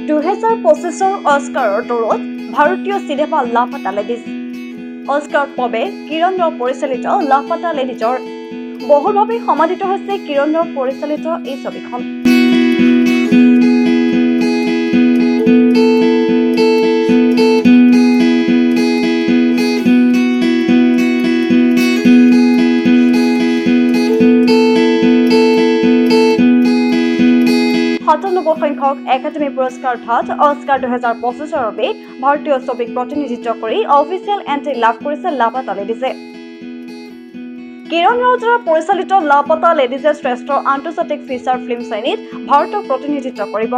2025 অস্কাৰৰ দৌৰত ভাৰতীয় চিনেমা লাপাতা লেডিজ। অস্কাৰ পবে কিৰণ ৰাও পৰিচালিত লাপাতা লেডিজৰ বহুলভাৱে সমাদিত হৈছে কিৰণ ৰাও পৰিচালিত এই ছবিখন। সংখ্যক একাডেমী পুৰস্কাৰ ধাত অস্কাৰ 2025 বাবে ভাৰতীয় ছবিক প্ৰতিনিধিত্ব কৰি অফিচিয়েল এন্ট্ৰি লাভ কৰিছে লাপাতা লেডিজে। কিৰণ ৰাও দ্বাৰা পৰিচালিত লাপাতা লেডিজে শ্ৰেষ্ঠ আন্তৰ্জাতিক ফিচাৰ ফিল্ম শ্ৰেণীত ভাৰতক প্ৰতিনিধিত্ব কৰিব।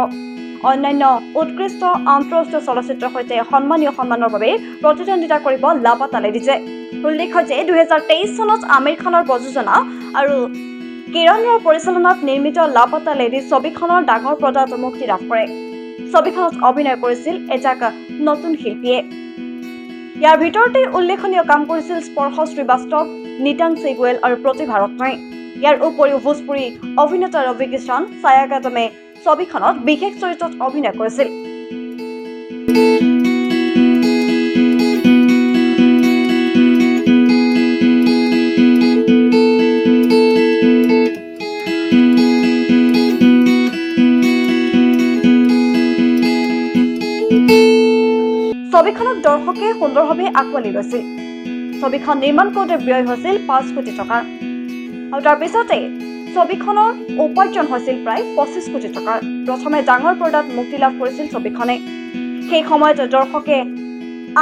অন্যান্য উৎকৃষ্ট আন্তঃৰাষ্ট্ৰীয় চলচ্চিত্ৰৰ সৈতে সন্মানৰ বাবে প্ৰতিদ্বন্দ্বিতা কৰিব লাপাতা লেডিজে। উল্লেখ্য যে 2023 চনত আমিৰ খানৰ প্ৰযোজনা আৰু কিৰণ ৰাওৰ পৰিচালনাত নিৰ্মিত লাপাতা লেডিজ ছবিখনৰ ডাঙৰ পৰ্দাত মুক্তি লাভ কৰে। ছবিখনত অভিনয় কৰিছিল এজাক নতুন শিল্পীয়ে। ইয়াৰ ভিতৰতে উল্লেখনীয় কাম কৰিছিল স্পৰ্শ শ্ৰীবাস্তৱ, নিতাংশী গোৱেল আৰু প্ৰতিভা ৰত্নই। ইয়াৰ উপৰিও ভোজপুৰী অভিনেতা ৰবি কিষাণ, ছায়া কাদমে ছবিখনত বিশেষ চৰিত্ৰত অভিনয় কৰিছিল। ছবিখনক দৰ্শকে সুন্দৰভাৱে আঁকোৱালি লৈছিল। ছবিখন নিৰ্মাণ কৰোঁতে ব্যয় হৈছিল 5 কোটি টকা আৰু তাৰ পিছতে ছবিখনৰ উপাৰ্জন হৈছিল প্ৰায় 25 কোটি টকাৰ। প্ৰথমে ডাঙৰ পৰ্দাত মুক্তি লাভ কৰিছিল ছবিখনে। সেই সময়ত দৰ্শকে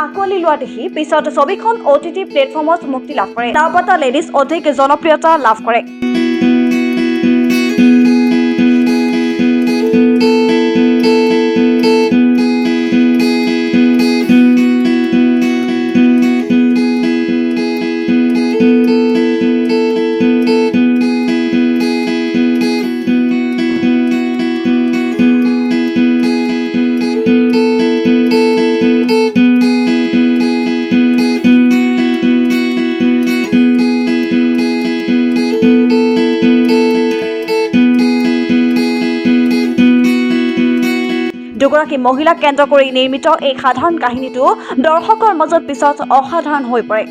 আঁকোৱালি লোৱা দেখি পিছত ছবিখন OTT প্লেটফৰ্মত মুক্তি লাভ কৰে। লাপাতা লেডিজ অধিক জনপ্ৰিয়তা লাভ কৰে। দুগৰাকী মহিলাক কেন্দ্ৰ কৰি নিৰ্মিত এই সাধাৰণ কাহিনীটো দৰ্শকৰ মাজত পিছত অসাধাৰণ হৈ পৰে।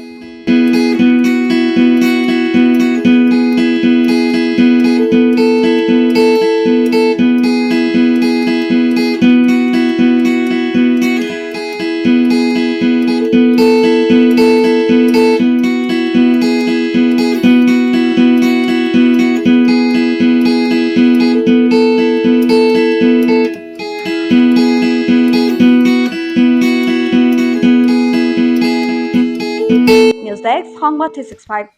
নিউজ ডেস্ক সংবাদ 365।